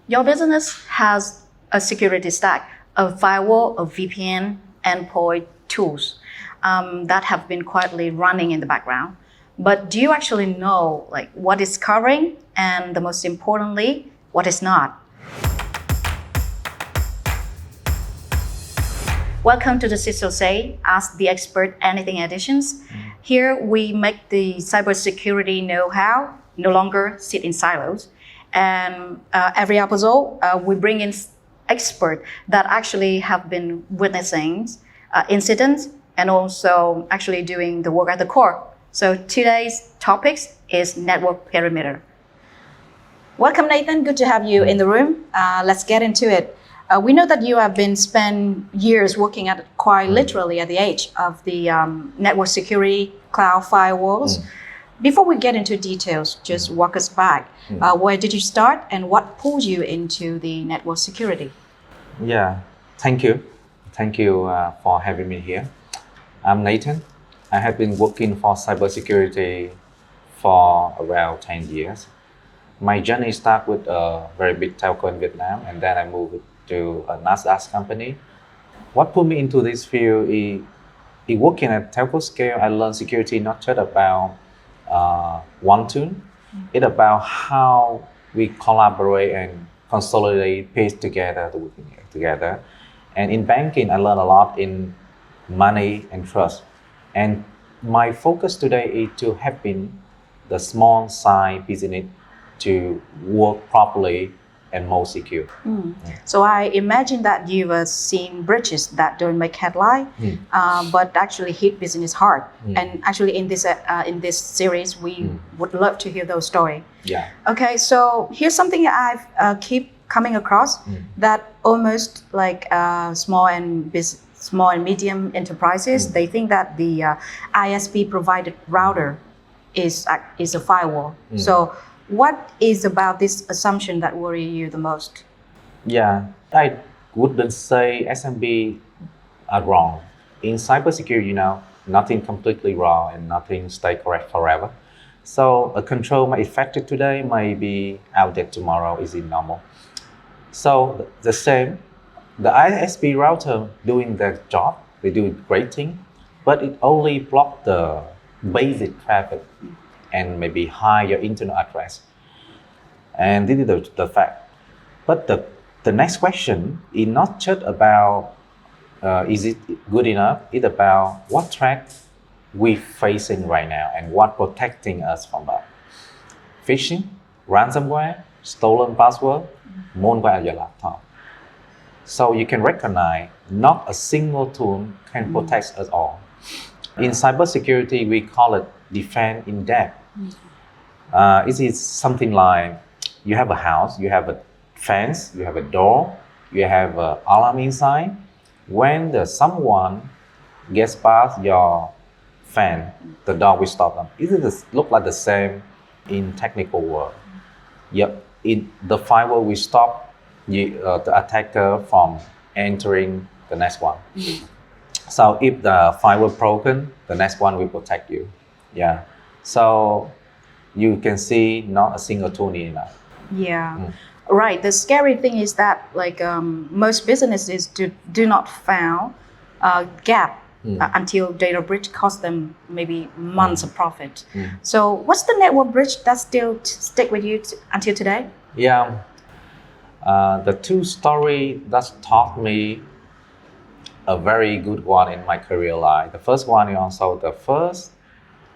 Your business has a security stack, a firewall, a VPN, endpoint tools that have been quietly running in the background. But do you actually know like what is covering and the most importantly, what is not? Welcome to the CISO Say, Ask the Expert Anything editions. Here we make the cybersecurity know-how no longer sit in silos. And every episode, we bring in experts that actually have been witnessing incidents and also actually doing the work at the core. So today's topic is network perimeter. Welcome, Nathan. Good to have you in the room. Let's get into it. We know that you have been spent years working at quite literally at the edge of the network security, cloud firewalls. Before we get into details, just walk us back. Where did you start and what pulled you into the network security? Yeah, thank you. Thank you for having me here. I'm Nathan. I have been working for cybersecurity for around 10 years. My journey started with a very big telco in Vietnam, and then I moved to a NASDAQ company. What put me into this field is working at telco scale. I learned security not just about one tool. It's about how we collaborate and consolidate, piece together, together. And in banking, I learned a lot in money and trust. And my focus today is to helping the small side business to work properly and more secure. So I imagine that you've seen breaches that don't make headline, but actually hit business hard. And actually in this series, we would love to hear those stories. Yeah. Okay, so here's something I've keep coming across that almost like small and medium enterprises, they think that the ISP provided router is a firewall. So what is about this assumption that worry you the most? Yeah, I wouldn't say SMB are wrong. In cybersecurity, nothing completely wrong and nothing stay correct forever. So a control may effective today, may be outdated tomorrow, is it normal? So the same, the ISP router doing their job, they do a great thing, but it only block the basic traffic and maybe hide your internal address. And this is the fact. But the next question is not just about is it good enough, it's about what threat we're facing right now and what protecting us from that. Phishing, ransomware, stolen password, malware on your laptop. So you can recognize not a single tool can protect us all. In cybersecurity, we call it defense in depth. It is something like you have a house, you have a fence, you have a door, you have an alarm inside. When someone gets past your fence, the door will stop them. It look like the same in technical world. Yep, in the firewall will stop the attacker from entering the next one. So if the firewall broken, the next one will protect you. Yeah. So you can see not a single tool need enough. Yeah. Right. The scary thing is that like most businesses do not found a gap until data breach cost them maybe months of profit. So what's the network breach that still stick with you until today? Yeah. The two story that taught me a very good one in my career life. The first one is also the first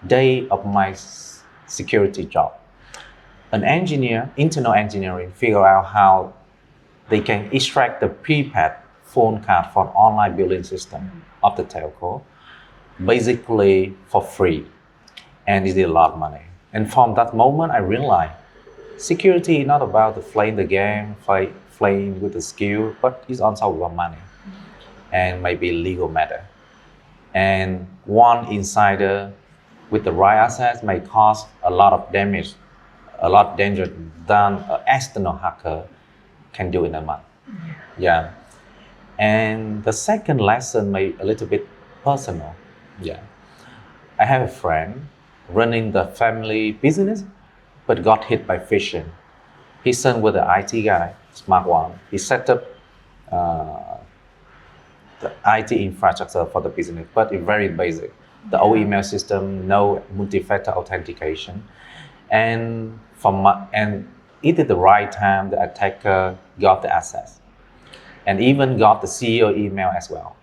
day of my security job. An engineer, internal engineering, figure out how they can extract the prepaid phone card for online billing system of the telco, basically for free, and it is a lot of money. And from that moment, I realized security is not about playing the game, playing with the skill, but it's also about money and maybe legal matter. And one insider with the right assets may cause a lot of damage, a lot of danger than an external hacker can do in a month. Yeah. And the second lesson may be a little bit personal. Yeah. I have a friend running the family business, but got hit by phishing. His son was an IT guy. smart one. He set up the IT infrastructure for the business, but it's very basic. The old email system, no multi-factor authentication, and it at the right time, the attacker got the access, and even got the CEO email as well.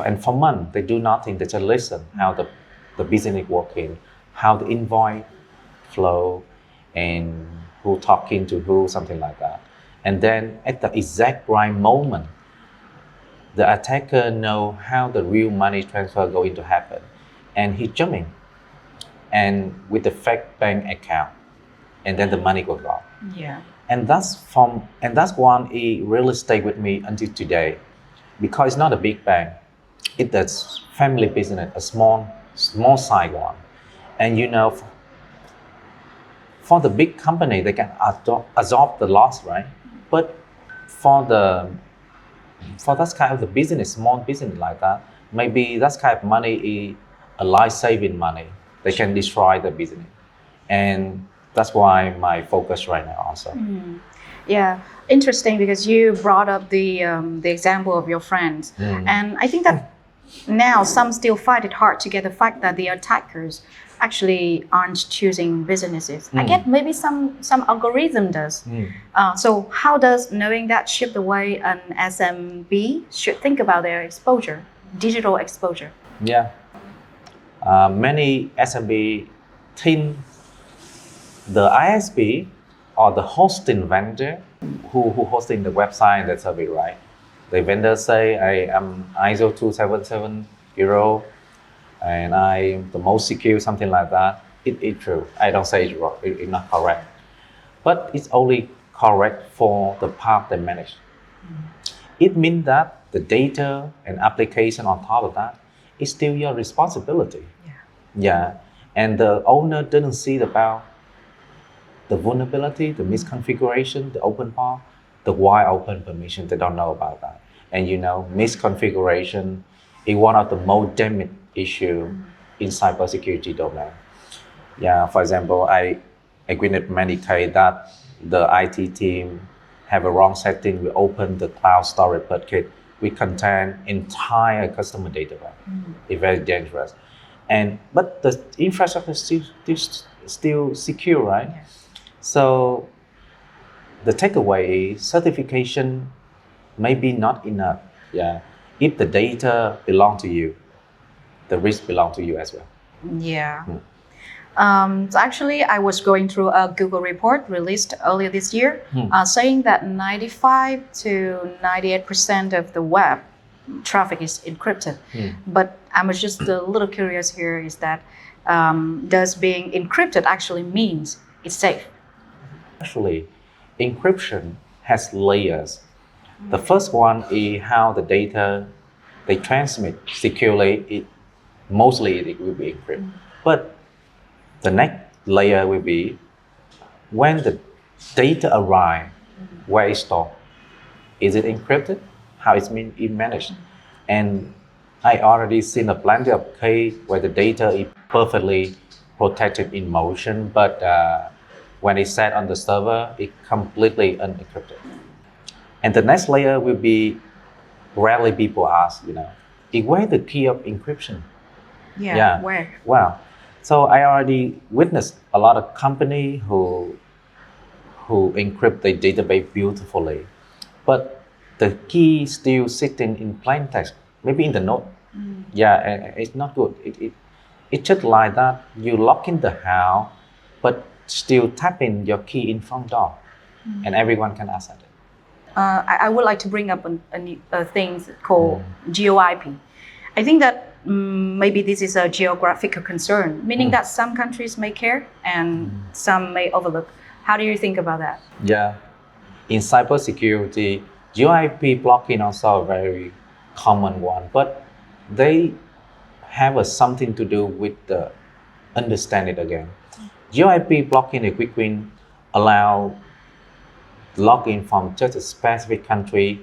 And for months, they do nothing. They just listen how the business working, how the invoice flow, and who talking to who, something like that. And then at the exact right moment, the attacker know how the real money transfer going to happen, and he jumping, and with the fake bank account, and then the money goes off. Yeah. And that's one it really stay with me until today, because it's not a big bank, it's a family business, a small side one, and for the big company they can absorb the loss, right? But for that kind of the business, small business like that, maybe that kind of money is a life-saving money. They can destroy the business, and that's why my focus right now also. Yeah, interesting, because you brought up the example of your friends, and I think that now some still find it hard to get the fact that the attackers actually aren't choosing businesses. I get maybe some algorithm does. So how does knowing that shift the way an SMB should think about their exposure, digital exposure? Yeah, many SMB think the ISP or the hosting vendor who hosting the website and the service, right? The vendor say, I am ISO 2770 and I'm the most secure, something like that. It's true. I don't say it's wrong. It's not correct. But it's only correct for the part they manage. It means that the data and application on top of that is still your responsibility. Yeah. And the owner didn't see about the vulnerability, the misconfiguration, the open part, the wide open permission. They don't know about that. And misconfiguration is one of the most damaging issue in cybersecurity domain. Yeah, for example, I witnessed many cases that the IT team have a wrong setting. We open the cloud storage bucket, we contain entire customer data. It's very dangerous. But the infrastructure is still secure, right? Yes. So the takeaway is certification may be not enough. Yeah, if the data belong to you, the risk belong to you as well. Yeah. So actually, I was going through a Google report released earlier this year, saying that 95 to 98% of the web traffic is encrypted. But I was just a little curious here, is that does being encrypted actually means it's safe? Actually, encryption has layers. The first one is how the data they transmit securely. Mostly it will be encrypted. But the next layer will be when the data arrive, where it's stored. Is it encrypted? How it's managed? And I already seen plenty of cases where the data is perfectly protected in motion, but when it's set on the server, it's completely unencrypted. And the next layer will be, rarely people ask, is where the key of encryption? Yeah. Where? Wow. So I already witnessed a lot of companies who encrypt their database beautifully, but the key still sitting in plain text, maybe in the note. Yeah, it's not good. It's just like that. You lock in the house, but still tap in your key in front door, and everyone can access it. I would like to bring up a thing called GeoIP. I think that maybe this is a geographical concern, meaning that some countries may care and some may overlook. How do you think about that? Yeah, in cybersecurity, GeoIP blocking also a very common one, but they have something to do with the understand it again. GeoIP blocking a quick win allow login from just a specific country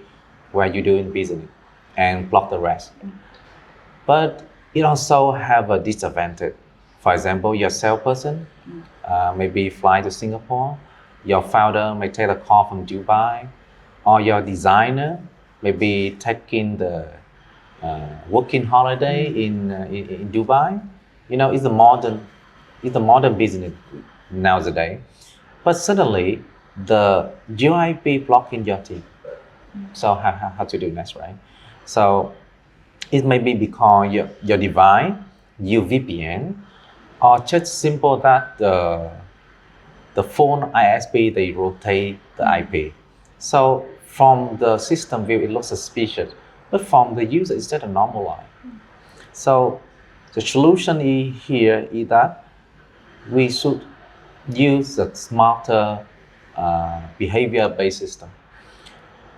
where you're doing business and block the rest. But it also have a disadvantage. For example, your salesperson maybe fly to Singapore. Your founder may take a call from Dubai. or your designer maybe taking the working holiday in Dubai. It's a modern business nowadays. But suddenly, the UIP blocking your team. So how to do next, right? So it may be because your device, your VPN, or just simple that the phone ISP, they rotate the IP. So from the system view, it looks suspicious, but from the user, it's just a normal line. So the solution here is that we should use a smarter behavior-based system.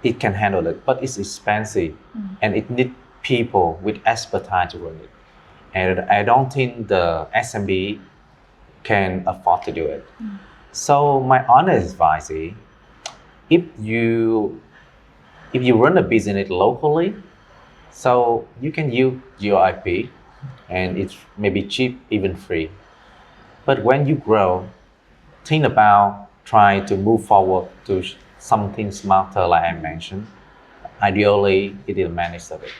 It can handle it, but it's expensive and it needs people with expertise to run it. And I don't think the SMB can afford to do it. So my honest advice is, if you run a business locally, so you can use your IP and it's maybe cheap, even free. But when you grow, think about trying to move forward to something smarter, like I mentioned. Ideally, it is managed of it.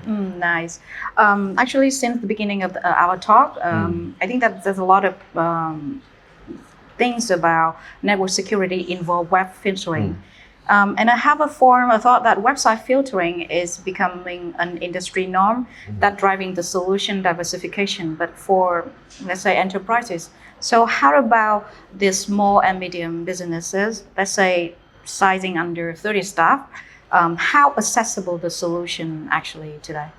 Nice. Actually, since the beginning of our talk, I think that there's a lot of things about network security involve web filtering. And I have a thought that website filtering is becoming an industry norm that driving the solution diversification, but for, let's say, enterprises. So how about the small and medium businesses, let's say sizing under 30 staff, how accessible the solution actually today?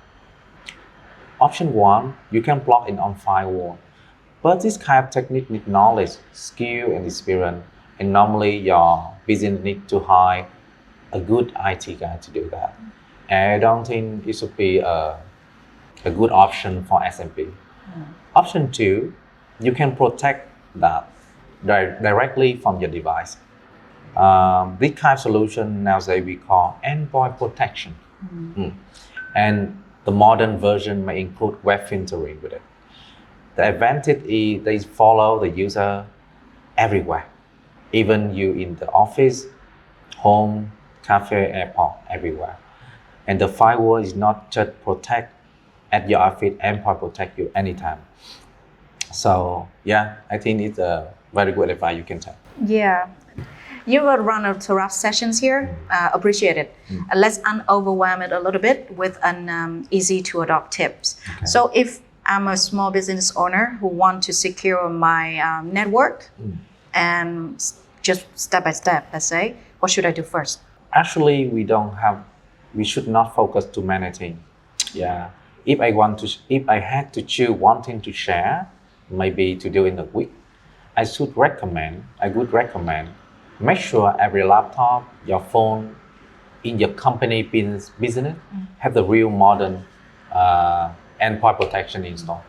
Option one, you can plug in on firewall. But this kind of technique needs knowledge, skill, and experience. And normally your business needs to hire a good IT guy to do that. And I don't think it should be a good option for SMB. Option two, you can protect that directly from your device. This kind of solution nowadays we call endpoint protection. And the modern version may include web filtering with it. The advantage is they follow the user everywhere, even you in the office, home, cafe, airport, everywhere. And the firewall is not just protect at your office, endpoint protect you anytime. So yeah, I think it's a very good advice you can take. Yeah. You will run a Torah sessions here. Appreciate it. Let's unoverwhelm it a little bit with an easy to adopt tips. Okay. So if I'm a small business owner who want to secure my network and just step by step, let's say, what should I do first? Actually, we should not focus too many things. Yeah. If I had to choose one thing to share, maybe to do in a week, I would recommend, make sure every laptop, your phone, in your company business have the real modern endpoint protection installed.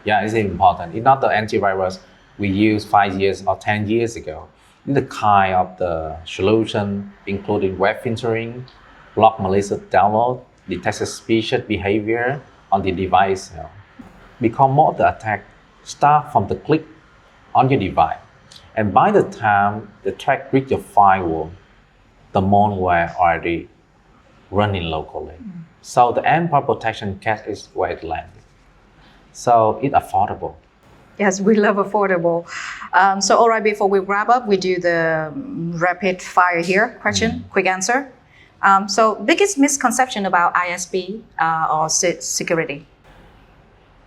Yeah, it's important. It's not the antivirus we used 5 years or 10 years ago. It's the kind of the solution, including web filtering, block malicious download, detect suspicious behavior on the device. Because more of the attack start from the click on your device. And by the time the track reach your firewall, the malware already running locally. So the endpoint protection cache is where it landed. So it's affordable. Yes, we love affordable. So all right, before we wrap up, we do the rapid fire here question, quick answer. So biggest misconception about ISP or security?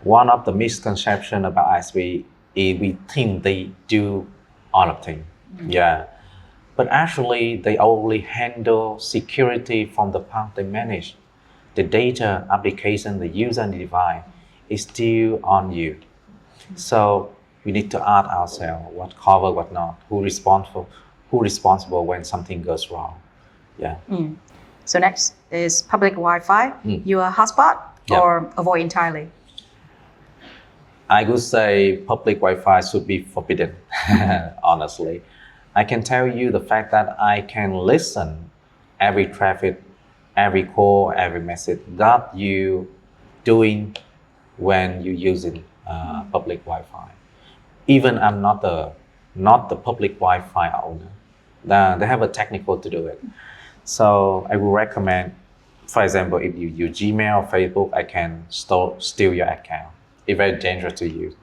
One of the misconceptions about ISP is we think they do all of things. Yeah. But actually, they only handle security from the part they manage. The data, application, the user, and the device is still on you. So we need to ask ourselves what cover, what not, who responsible when something goes wrong. Yeah. So next is public Wi-Fi. You a hotspot or avoid entirely? I would say public Wi-Fi should be forbidden, honestly. I can tell you the fact that I can listen every traffic, every call, every message that you doing when you using public Wi-Fi. Even I'm not the public Wi-Fi owner. They have a technical to do it. So I will recommend, for example, if you use Gmail or Facebook, I can steal your account. It's very dangerous to use.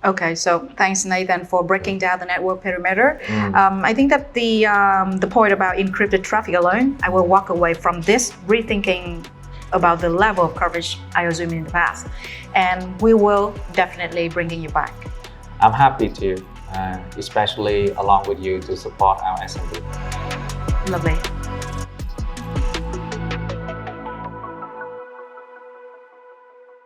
Okay, so thanks, Nathan, for breaking down the network perimeter. I think that the point about encrypted traffic alone, I will walk away from this rethinking about the level of coverage I assumed in the past, and we will definitely bringing you back. I'm happy to, especially along with you to support our SMB. Lovely.